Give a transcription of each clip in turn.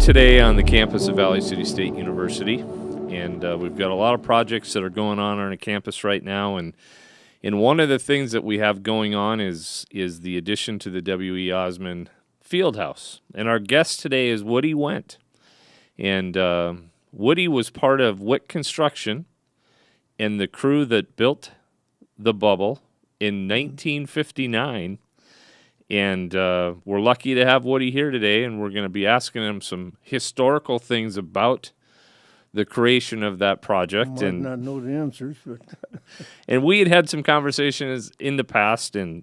today on the campus of Valley City State University, and we've got a lot of projects that are going on the campus right now. And one of the things that we have going on is the addition to the W.E. Osmon Fieldhouse. And our guest today is Woody Wendt. And Woody was part of Wick construction and the crew that built the bubble in 1959. And we're lucky to have Woody here today, and we're going to be asking him some historical things about the creation of that project. I might not know the answers, but and we had some conversations in the past, and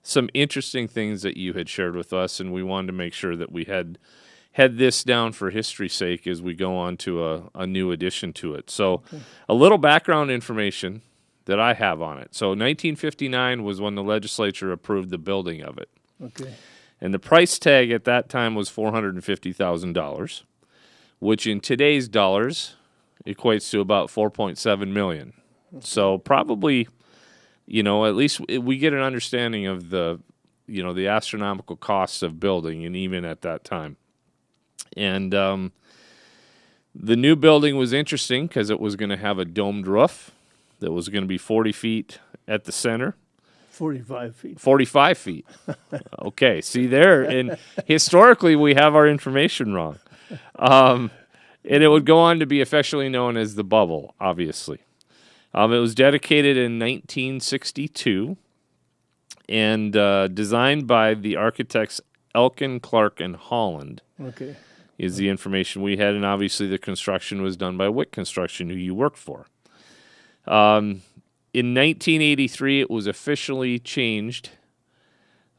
some interesting things that you had shared with us, and we wanted to make sure that we had this down for history's sake as we go on to a new addition to it. So, a little background information that I have on it. So 1959 was when the legislature approved the building of it. okay. And the price tag at that time was $450,000, which in today's dollars equates to about $4.7 million. So probably, at least we get an understanding of the astronomical costs of building, and even at that time. And the new building was interesting because it was going to have a domed roof that was going to be 40 feet at the center. 45 feet. 45 feet. Okay, see there, and historically we have our information wrong. And it would go on to be affectionately known as the Bubble, obviously. It was dedicated in 1962 and designed by the architects Elkin, Clark, and Holland. Okay. Is the information we had, and obviously the construction was done by Wick Construction, who you worked for. In 1983, it was officially changed,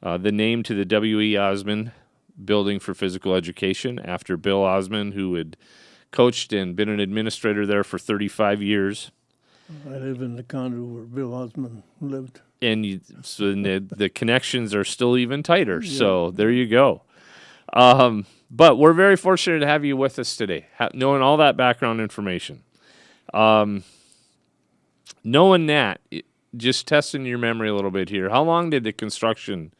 the name to the W.E. Osmon Building for Physical Education, after Bill Osmon, who had coached and been an administrator there for 35 years. I live in the condo where Bill Osmon lived. And the connections are still even tighter, so there you go. But we're very fortunate to have you with us today, knowing all that background information. Knowing that, just testing your memory a little bit here, how long did the construction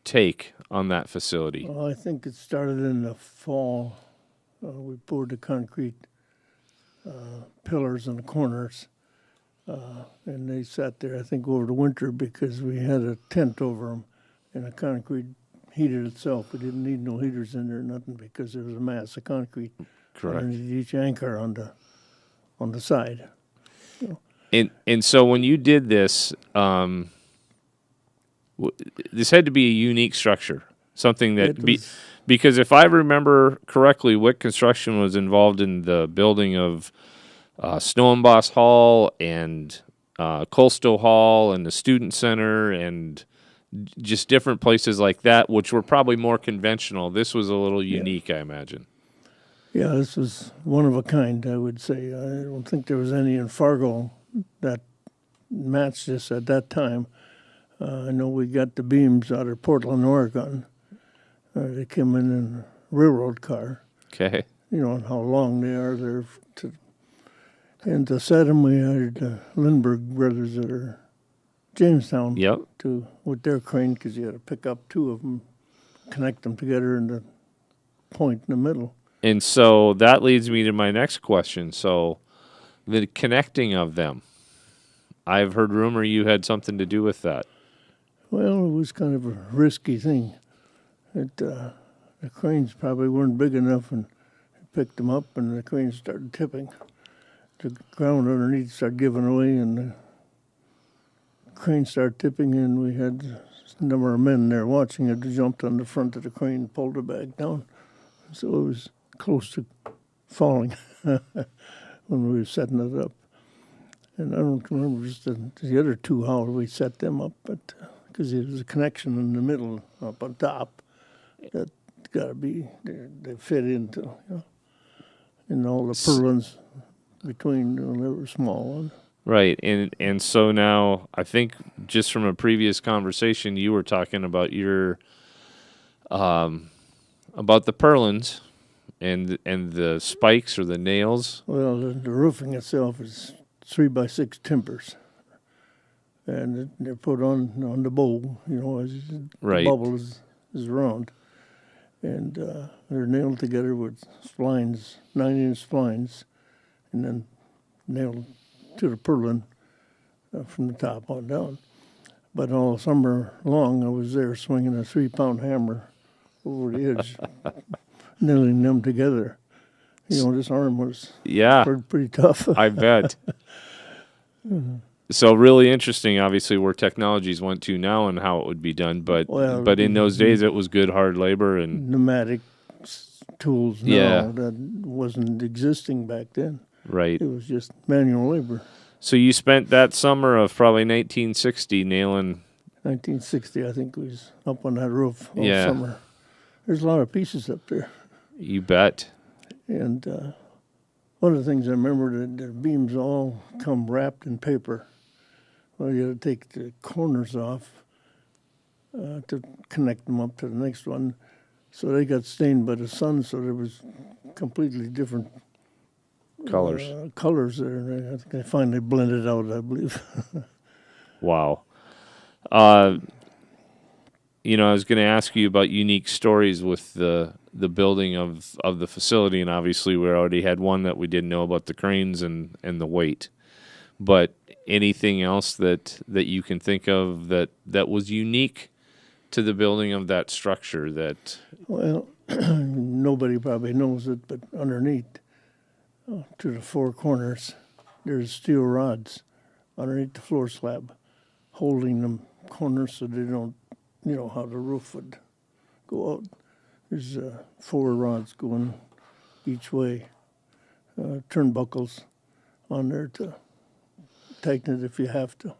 take on that facility? Well, I think it started in the fall. We poured the concrete pillars in the corners, and they sat there, I think, over the winter because we had a tent over them, and the concrete heated itself. We didn't need no heaters in there or nothing because there was a mass of concrete underneath each anchor on the side. And so when you did this, this had to be a unique structure, something that because if I remember correctly, Wick Construction was involved in the building of Snow and Boss Hall and Colstow Hall and the Student Center and just different places like that, which were probably more conventional. This was a little unique, I imagine. Yeah, this was one of a kind, I would say. I don't think there was any in Fargo that matched this at that time. I know we got the beams out of Portland, Oregon. They came in a railroad car. Okay. And how long they are there. And to set them, we hired the Lindbergh brothers that are Jamestown with their crane, because you had to pick up two of them, connect them together in the point in the middle. And so that leads me to my next question. So the connecting of them, I've heard rumor you had something to do with that. Well, it was kind of a risky thing. The cranes probably weren't big enough, and picked them up, and the cranes started tipping. The ground underneath started giving away, and the crane started tipping, and we had a number of men there watching it. They jumped on the front of the crane and pulled it back down. So it was close to falling when we were setting it up. And I don't remember just the other two, how we set them up, but because there was a connection in the middle up on top that got to be, they fit into, and all the purlins between, they were small ones. Right, and so now I think just from a previous conversation you were talking about your about the purlins and the spikes or the nails. Well, the roofing itself is 3x6 timbers, and they're put on the bow, as the bubble is round, and they're nailed together with splines, 9-inch splines, and then nailed to the purlin from the top on down. But all summer long, I was there swinging a 3-pound hammer over the edge, nailing them together. You know, this arm was Yeah, pretty tough. I bet. So really interesting, obviously, where technologies went to now and how it would be done. But Well, but in those days, it was good hard labor and pneumatic tools now Yeah. that wasn't existing back then. right. It was just manual labor. So you spent that summer of probably 1960 nailing. 1960, I think, was up on that roof all Yeah. summer. There's a lot of pieces up there. You bet. And one of the things I remember, the beams all come wrapped in paper. Well, you had to take the corners off to connect them up to the next one. So they got stained by the sun, so there was completely different Colors. Colors there. And I think they finally blended out, I believe. Wow. You know, I was going to ask you about unique stories with the building of the facility, and obviously we already had one that we didn't know about the cranes and the weight. But anything else that you can think of that was unique to the building of that structure that Well, nobody probably knows it, but underneath, to the 4 corners, there's steel rods underneath the floor slab, holding them corners so they don't, you know, how the roof would go out. There's 4 rods going each way, turnbuckles on there to tighten it if you have to.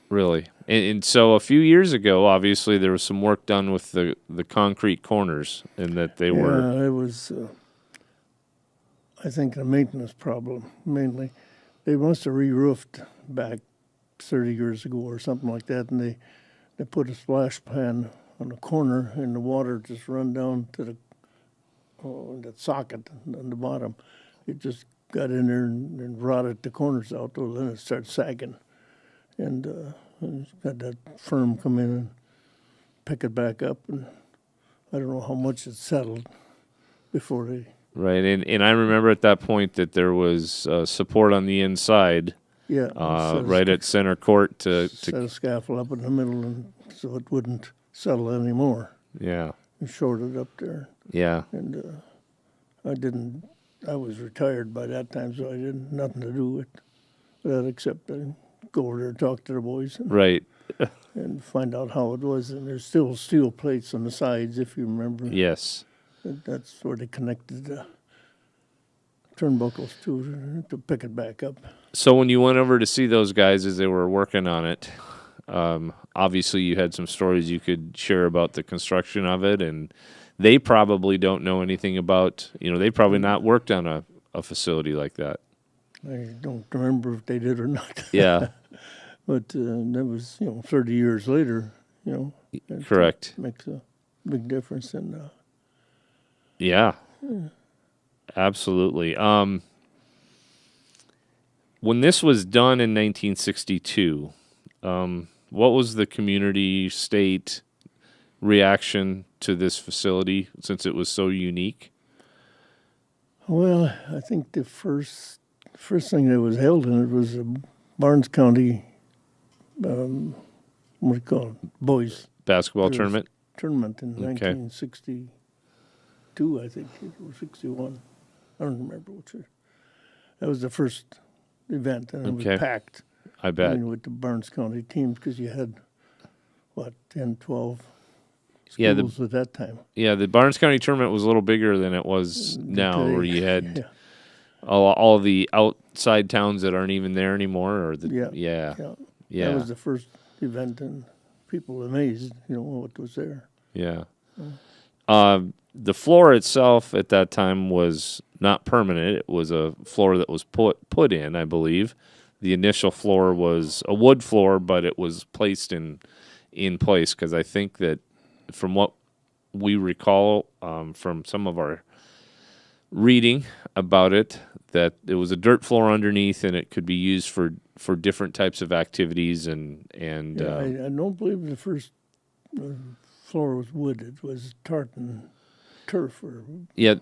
really and so a few years ago, obviously there was some work done with the concrete corners and that they were Yeah, it was, I think, a maintenance problem, mainly. They must have re-roofed back 30 years ago or something like that, and they put a splash pan on the corner, and the water just run down to the socket on the bottom. It just got in there and rotted the corners out, though, then it started sagging. And got that firm come in and pick it back up, and I don't know how much it settled before they... right. And I remember at that point that there was support on the inside, Yeah, right at center court set a scaffold up in the middle, and so it wouldn't settle anymore. yeah, We shorted up there, yeah, and I was retired by that time, so I didn't nothing to do with that except go over there and talk to the boys right, and find out how it was. And there's still steel plates on the sides, if you remember. yes. That's where they connected the turnbuckles to pick it back up. So when you went over to see those guys as they were working on it, obviously you had some stories you could share about the construction of it, and they probably don't know anything about, you know, they probably not worked on a facility like that. I don't remember if they did or not. Yeah, But that was, 30 years later, it correct. makes a big difference. And Yeah, absolutely. When this was done in 1962, what was the community, state reaction to this facility since it was so unique? well, I think the first thing that was held in it was a Barnes County, what do you call it, boys Basketball There was- tournament? tournament in Okay. 1962, I think, or 61. I don't remember which. That was the first event, and it Okay. was packed. I bet. With the Barnes County teams, because you had, 10, 12 Yeah, schools at that time. Yeah, the Barnes County tournament was a little bigger than it was now, Today. where you had Yeah, all the outside towns that aren't even there anymore. Or Yeah. yeah, yeah. yeah, That was the first event, and people were amazed, what was there. yeah. The floor itself at that time was not permanent. It was a floor that was put in, I believe. The initial floor was a wood floor, but it was placed in place because I think that from what we recall from some of our reading about it, that it was a dirt floor underneath and it could be used for different types of activities and Yeah, I don't believe the first floor was wood. It was tartan. turf or Yeah,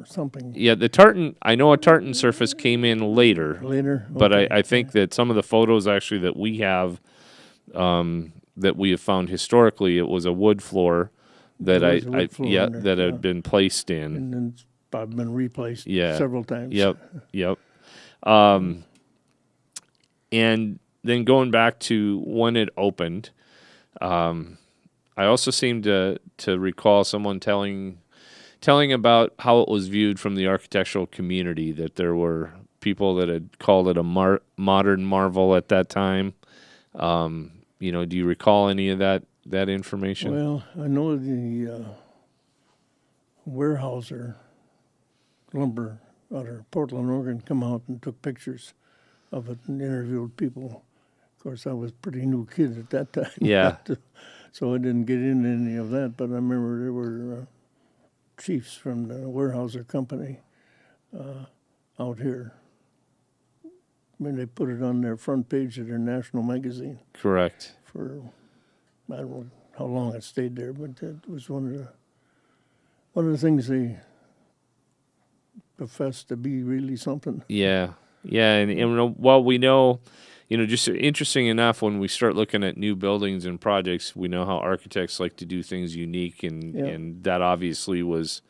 something. yeah. The tartan, I know a tartan surface came in later, Later? but Okay. I think that some of the photos actually that we have found historically, it was a wood floor that There was a wood floor in there, that yeah. had been placed in. And then it's probably been replaced Yeah. several times. Yep. And then going back to when it opened, I also seem to recall someone telling about how it was viewed from the architectural community, that there were people that had called it a modern marvel at that time. You know, do you recall any of that information? Well, I know the Weyerhaeuser lumber out of Portland, Oregon, come out and took pictures of it and interviewed people. Of course, I was a pretty new kid at that time. Yeah. So I didn't get into any of that, but I remember there were chiefs from the Weyerhaeuser company out here. I mean, they put it on their front page of their national magazine Correct. for, I don't know how long it stayed there, but it was one of the things they professed to be really something. Yeah. Yeah. And while we know, just interesting enough, when we start looking at new buildings and projects, we know how architects like to do things unique, and that obviously was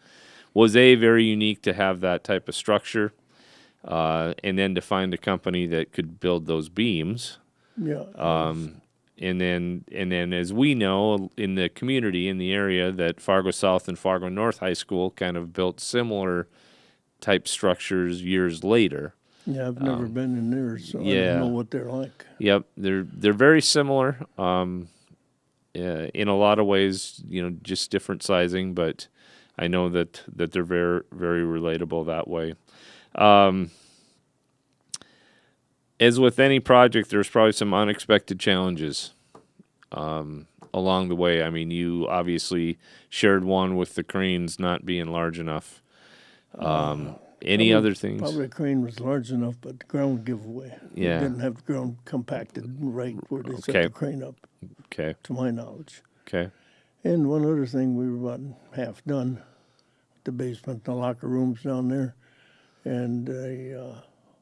very unique to have that type of structure, and then to find a company that could build those beams. Yeah. And then as we know in the community, in the area, that Fargo South and Fargo North High School kind of built similar type structures years later. Yeah, I've never been in there, so I Yeah. don't know what they're like. Yep, they're very similar in a lot of ways, just different sizing, but I know that they're very, very relatable that way. As with any project, there's probably some unexpected challenges along the way. I mean, you obviously shared one with the cranes not being large enough. Any other things? Probably the crane was large enough, but the ground give away. Yeah. They didn't have the ground compacted right where they set Okay. the crane up, Okay. to my knowledge. Okay. And one other thing, we were about half done, the basement, the locker rooms down there, and a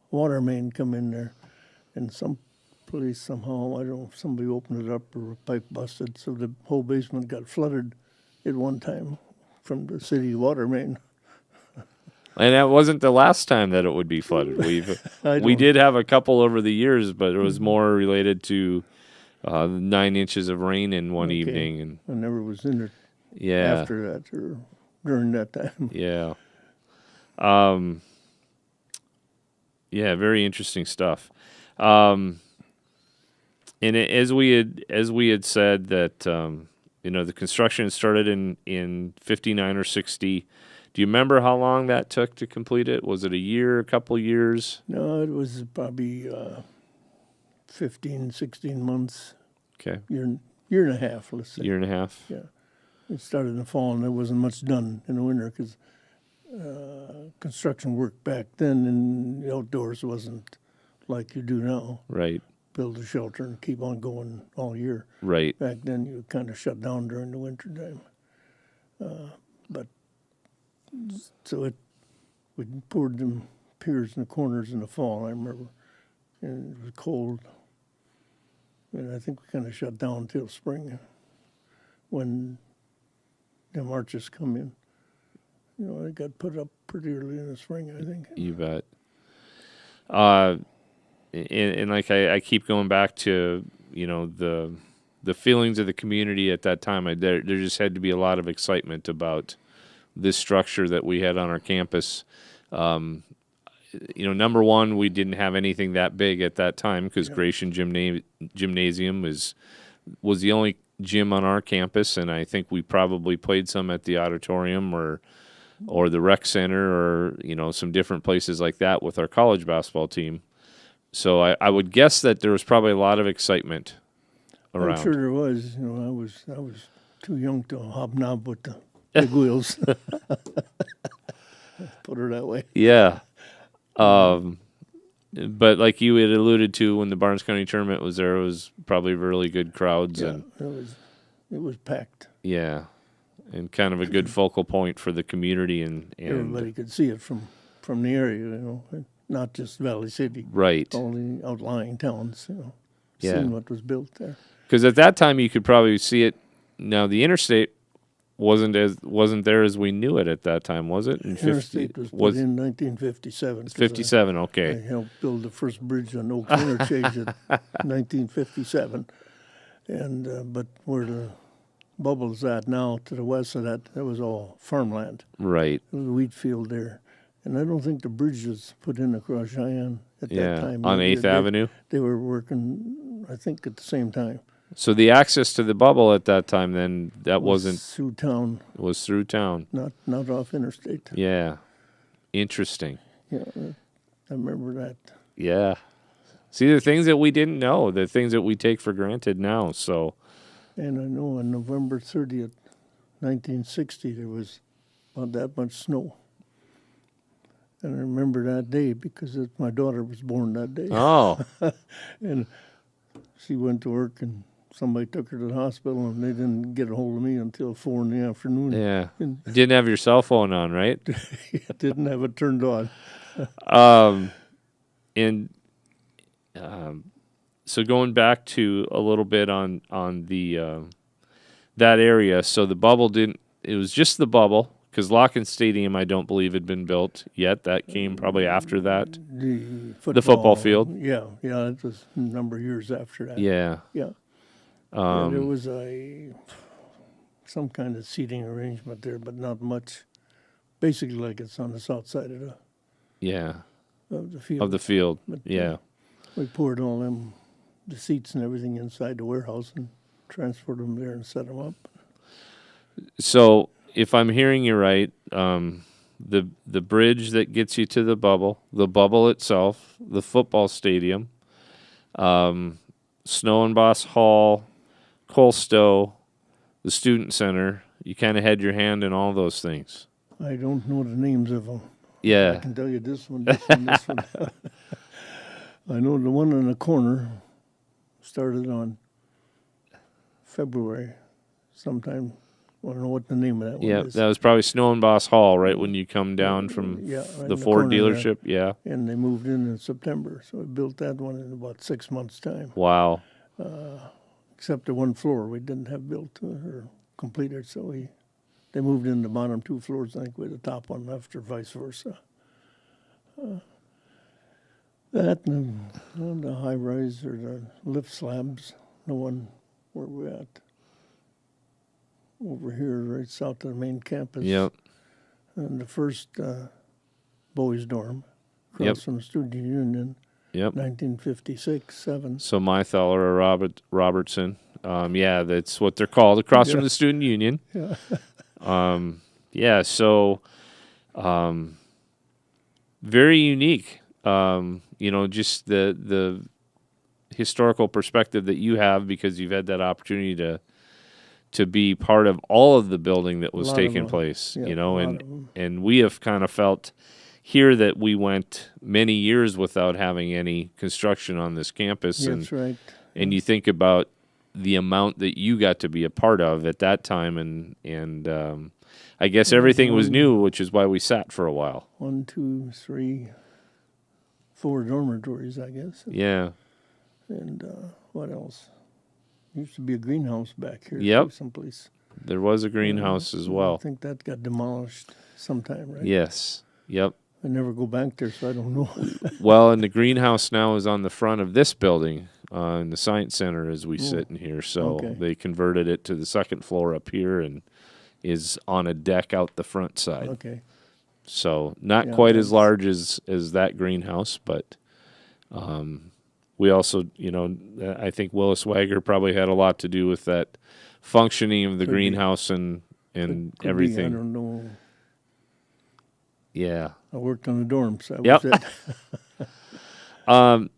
water main come in there, and some place somehow, I don't know if somebody opened it up or a pipe busted, so the whole basement got flooded at one time from the city water main. And that wasn't the last time that it would be flooded. We did have a couple over the years, but it was more related to 9 inches of rain in one evening, and I never was in there after that or during that time. Yeah. Yeah, very interesting stuff. And as we had said that the construction started in 59 or 60. Do you remember how long that took to complete it? Was it a year, a couple years? No, it was probably 15, 16 months. Okay. Year and a half, let's say. Year and a half? Yeah. It started in the fall, and there wasn't much done in the winter because construction work back then in the outdoors wasn't like you do now. Right. Build a shelter and keep on going all year. Right. Back then, you kind of shut down during the winter time. So we poured them piers in the corners in the fall, I remember. And it was cold. And I think we kind of shut down until spring when the marches come in. They got put up pretty early in the spring, I think. You bet. And like I keep going back to, the feelings of the community at that time. There just had to be a lot of excitement about this structure that we had on our campus. Number one, we didn't have anything that big at that time because Gratian Gymnasium was the only gym on our campus, and I think we probably played some at the auditorium or the rec center or some different places like that with our college basketball team. So I would guess that there was probably a lot of excitement around. I'm sure there was. I was too young to hobnob with the big wheels. Put her that way. Yeah. But like you had alluded to, when the Barnes County tournament was there, it was probably really good crowds. Yeah, and it was packed. Yeah. and kind of a good focal point for the community and Everybody could see it from the area, not just Valley City. Right. All the outlying towns, Yeah. seeing what was built there. Because at that time you could probably see it. Now the interstate wasn't there as we knew it at that time, was it? Interstate was put in 1957. 57, I okay. helped build the first bridge on Oaks Interchange in 1957, and but where the bubble's at now to the west of that was all farmland. Right. There was a wheat field there, and I don't think the bridge was put in across Cheyenne at that time. On 8th Avenue. They were working, I think, at the same time. So the access to the bubble at that time, then, that wasn't through town. Was through town. Not off interstate. Yeah. Interesting. Yeah, I remember that. Yeah. See, the things that we didn't know, the things that we take for granted now, so. And I know on November 30th, 1960, there was about that much snow. And I remember that day because my daughter was born that day. Oh. And she went to work and somebody took her to the hospital and they didn't get a hold of me until 4 in the afternoon. Yeah. And You didn't have your cell phone on, right? didn't have it turned on. So going back to a little bit on the that area, so the bubble didn't. It was just the bubble because Locken Stadium, I don't believe, had been built yet. That came probably after that. The football field. Yeah, it was a number of years after that. Yeah. Yeah. There was some kind of seating arrangement there, but not much. Basically, like it's on the south side of the field. Of the field. But, yeah. We poured all the seats and everything inside the warehouse and transferred them there and set them up. So, if I'm hearing you right, the bridge that gets you to the bubble itself, the football stadium, Snow and Boss Hall, Colstow, the student center, you kind of had your hand in all those things. I don't know the names of them. Yeah. I can tell you this one, this one, this one. I know the one in the corner started on February sometime. I don't know what the name of that one Yeah, is. that was probably Snow and Boss Hall, right when you come down from right the Ford dealership. Yeah. And they moved in September, so we built that one in about 6 months' time. Wow. Except the one floor we didn't have built or completed, so they moved in the bottom 2 floors, I think, with the top one left, or vice versa. That and the high rise or the lift slabs, the one where we're at. Over here, right south of the main campus. Yep. And the first boys' dorm, across Yep. from the student union, Yep. 1956-7. So Mythaler or Robertson. Yeah, that's what they're called, across from the student union. Yeah. So very unique. Just the historical perspective that you have because you've had that opportunity to be part of all of the building that was taking place, and we have kind of felt here that we went many years without having any construction on this campus. That's right. And you think about the amount that you got to be a part of at that time, and I guess everything was new, which is why we sat for a while. 1, 2, 3, 4 dormitories, I guess. Yeah. And what else? Used to be a greenhouse back here. Yep. Too, someplace. There was a greenhouse as well. I think that got demolished sometime, right? Yes. Yep. I never go back there, so I don't know. Well, and the greenhouse now is on the front of this building, in the Science Center as we sit in here. So they converted it to the second floor up here and is on a deck out the front side. Okay. So not quite as large as that greenhouse, but we also, I think Willis Wagger probably had a lot to do with that functioning of the greenhouse and Could everything. Be, I don't know. Yeah. I worked on the dorms. That was it.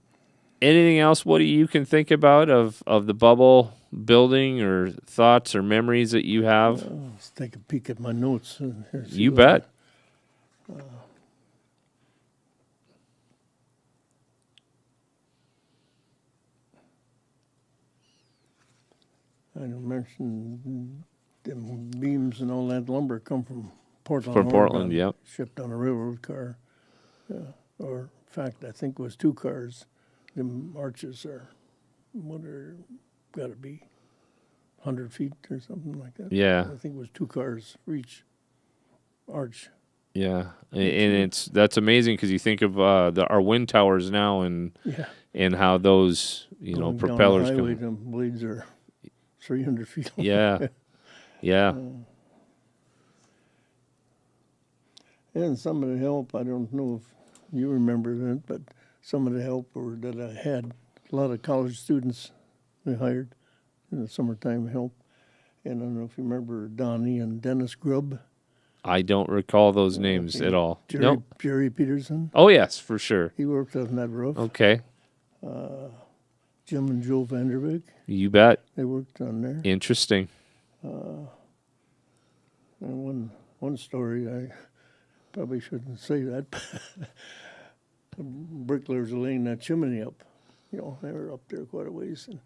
Anything else, Woody, you can think about of the bubble building or thoughts or memories that you have? Let's take a peek at my notes. You bet. I mentioned them beams and all that lumber come from Portland, From Portland, Oregon, yep. shipped on a railroad car. Or, in fact, I think it was 2 cars. Them arches are, got to be 100 feet or something like that. Yeah. I think it was 2 cars for each arch. Yeah, and that's amazing because you think of our wind towers now and how those Going propellers down the highway, come. them blades are 300 feet long. Yeah, yeah, And some of the help, I don't know if you remember that, but some of the help that I had, a lot of college students they hired in the summertime help. And I don't know if you remember Donnie and Dennis Grubb. I don't recall those names at all. Nope. Jerry Peterson. Oh yes, for sure. He worked on that roof. Okay. Jim and Joe Vanderbeek. You bet. They worked on there. Interesting. And one story, I probably shouldn't say that. The bricklayers were laying that chimney up. They were up there quite a ways. And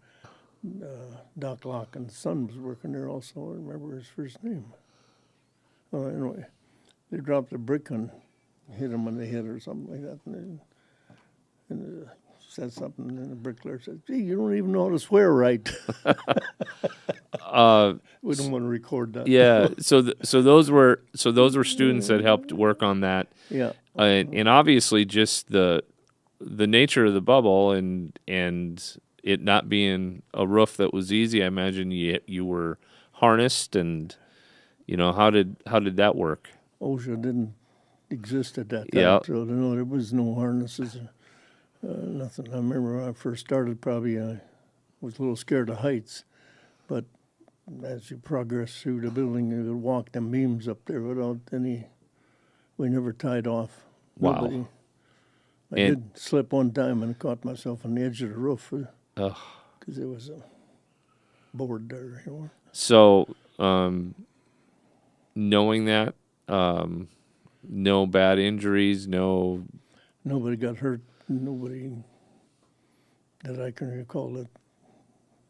Doc Locke and son was working there also. I don't remember his first name. Well, anyway, they dropped a brick and hit him on the head or something like that. And said something, and the bricklayer said, "Gee, you don't even know how to swear right." We don't want to record that. Yeah. So those were students that helped work on that. Yeah. And obviously just the nature of the bubble and it not being a roof that was easy. I imagine you were harnessed and. How did that work? OSHA didn't exist at that time, so there was no harnesses, nothing. I remember when I first started, probably I was a little scared of heights, but as you progress through the building, you could walk them beams up there without any. We never tied off. Wow. Nobody. I did slip one time and caught myself on the edge of the roof because there was a board there. So. Knowing that, no bad injuries, nobody got hurt. Nobody that I can recall that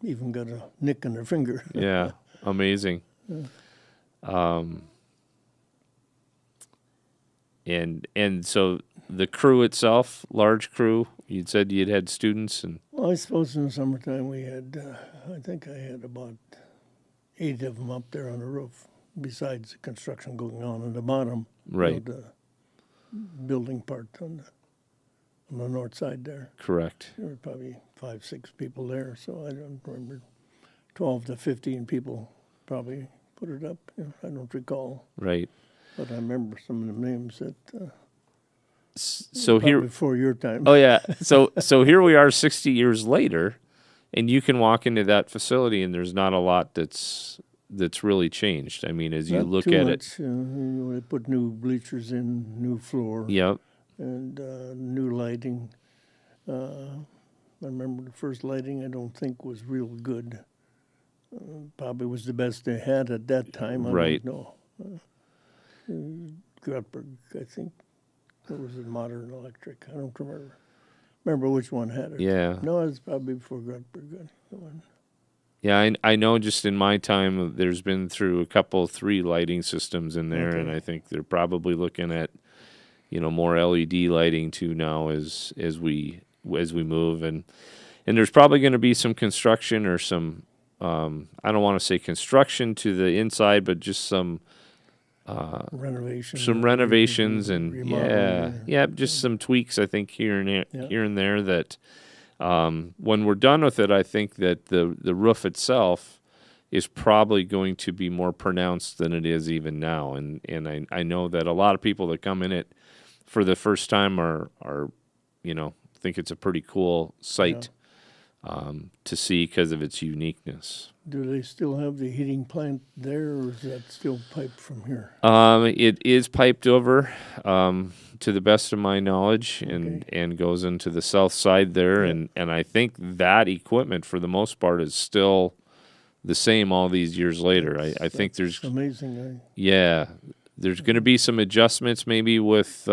even got a nick in their finger. Yeah, amazing. Yeah. And so the crew itself, large crew. You said you'd had students and. Well, I suppose in the summertime we had. I think I had about 8 of them up there on the roof. Besides the construction going on the bottom, right? The building part on the north side there. Correct. There were probably 5, 6 people there, so I don't remember. 12 to 15 people probably put it up. I don't recall. Right. But I remember some of the names that. So here before your time. Oh yeah. So here we are 60 years later, and you can walk into that facility, and there's not a lot that's really changed. I mean, as you look at it. They put new bleachers in, new floor. Yep. And new lighting. I remember the first lighting I don't think was real good. Probably was the best they had at that time. I don't know. Grotberg, I think. Or was it Modern Electric? I don't remember which one had it. Yeah. No, it was probably before Grotberg. Yeah, I know just in my time, there's been through 3 lighting systems in there, and I think they're probably looking at, more LED lighting too now as we move, and there's probably going to be some construction or some, I don't want to say construction to the inside, but just some renovations and just some tweaks I think here and there that. When we're done with it, I think that the roof itself is probably going to be more pronounced than it is even now. And I know that a lot of people that come in it for the first time are think it's a pretty cool sight to see because of its uniqueness. Do they still have the heating plant there, or is that still piped from here? It is piped over, to the best of my knowledge, and goes into the south side there, and I think that equipment, for the most part, is still the same all these years later. I think there's amazing. Yeah, there's going to be some adjustments maybe with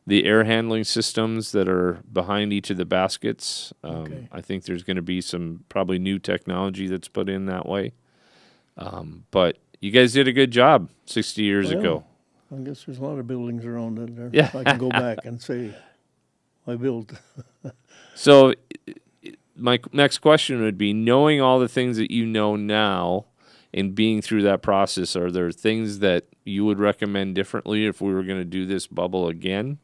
the air handling systems that are behind each of the baskets. I think there's going to be some probably new technology that's put in that way. But you guys did a good job 60 years Well, ago. I guess there's a lot of buildings around it there. Yeah. I can go back and say I built. So my next question would be, knowing all the things that you know now and being through that process, are there things that you would recommend differently if we were going to do this bubble again?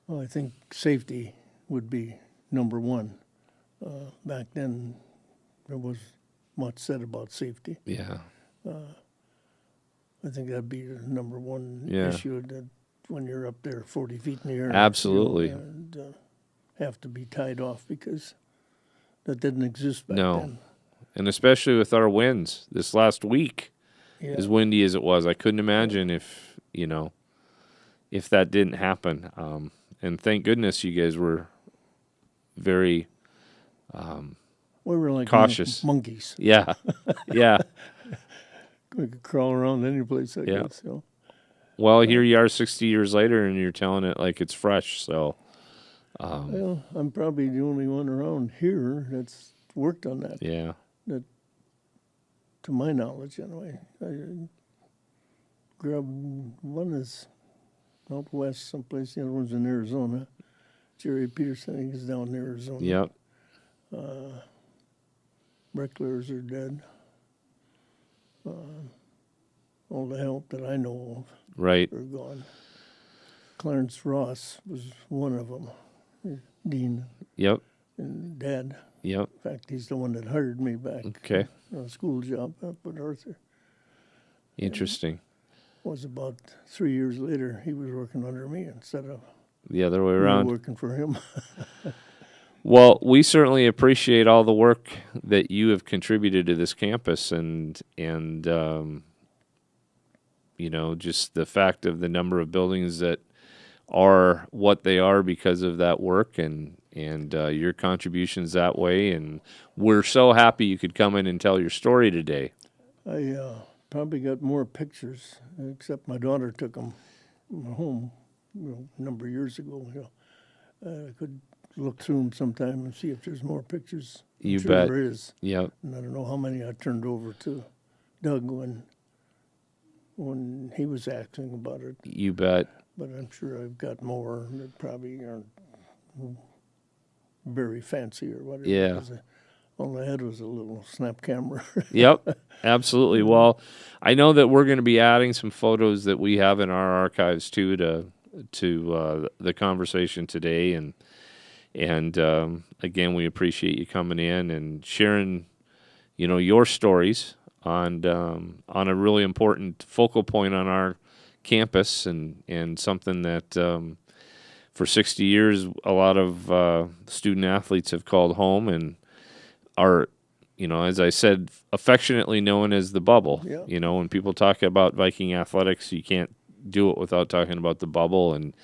Well, I think safety would be number one. Back then, there was much said about safety. Yeah. I think that'd be the number one Yeah. issue, that when you're up there 40 feet in the air. Absolutely. And have to be tied off, because that didn't exist back No. then. And especially with our winds this last week, Yeah. as windy as it was, I couldn't imagine if that didn't happen. And thank goodness you guys were very We were like cautious. monkeys. Yeah. Yeah. We could crawl around any place, I Yeah. guess. So. Well, here you are 60 years later and you're telling it like it's fresh. So, Well, I'm probably the only one around here that's worked on that, yeah. to my knowledge, anyway. I grabbed one is out west someplace, the other one's in Arizona. Jerry Peterson, I think, is down in Arizona. Yep. Bricklaers are dead. All the help that I know Right. of are gone. Clarence Ross was one of them. Dean Yep. and Dad. Yep. In fact, he's the one that hired me back Okay. on a school job up at Arthur. Interesting. Was about 3 years later, he was working under me instead of The other way me around. working for him. Well, we certainly appreciate all the work that you have contributed to this campus, and just the fact of the number of buildings that are what they are because of that work and your contributions that way. And we're so happy you could come in and tell your story today. I probably got more pictures, except my daughter took them home a number of years ago. I could look through them sometime and see if there's more pictures. I'm You sure bet. there is. Yep. And I don't know how many I turned over to Doug when he was asking about it, You bet. but I'm sure I've got more that probably aren't very fancy or whatever. Yeah. 'Cause all I had was a little snap camera. Yep, absolutely. Well, I know that we're going to be adding some photos that we have in our archives too to the conversation today, and again, we appreciate you coming in and sharing, your stories on a really important focal point on our campus, and something that for 60 years a lot of student athletes have called home and are, as I said, affectionately known as the bubble. Yeah. When people talk about Viking athletics, you can't do it without talking about the bubble, and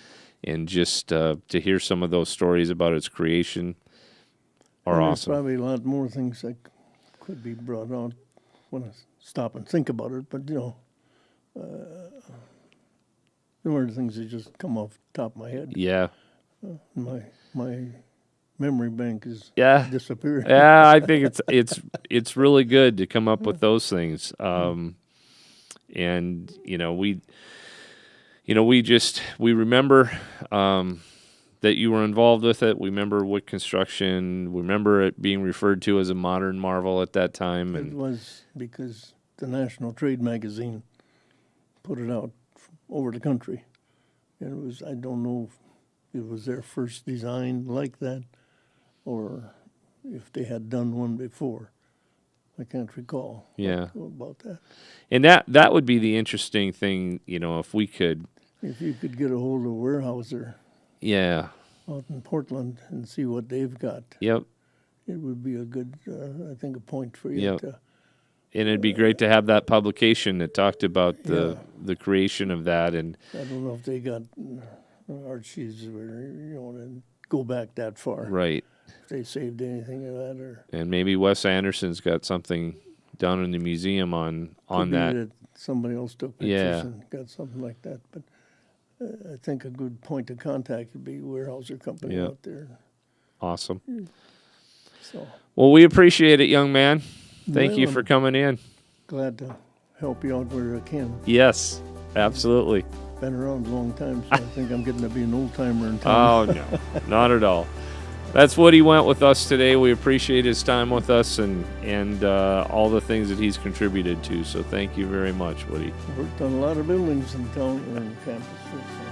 just to hear some of those stories about its creation are There's awesome. probably a lot more things that could be brought out when I stop and think about it, but there were things that just come off the top of my head. Yeah. My memory bank is Yeah. disappearing. Yeah, I think it's really good to come up with those things. And we remember that you were involved with it. We remember Wick construction. We remember it being referred to as a modern marvel at that time. It And was because the National Trade magazine put it out over the country. And it was, I don't know if it was their first design like that or if they had done one before. I can't recall Yeah. about that. and that would be the interesting thing, if we could. If you could get a hold of Weyerhaeuser Yeah. out in Portland and see what they've got, Yep. it would be a good, I think, a point for you Yep. to. And it'd be great to have that publication that talked about the Yeah. the creation of that. And I don't know if they got archives or and go back that far. right. If they saved anything of that, or And maybe Wes Anderson's got something down in the museum on could be that. somebody else took pictures Yeah. and got something like that. But I think a good point of contact would be Weyerhaeuser Company Yeah. out there. Awesome. So Well, we appreciate it, young man. Thank you Well, for coming in. glad to help you out where I can. Yes, absolutely. Been around a long time, so I think I'm getting to be an old timer in town. Oh, no, not at all. That's Woody Wendt with us today. We appreciate his time with us and all the things that he's contributed to. So thank you very much, Woody. Worked on a lot of buildings in town and campuses.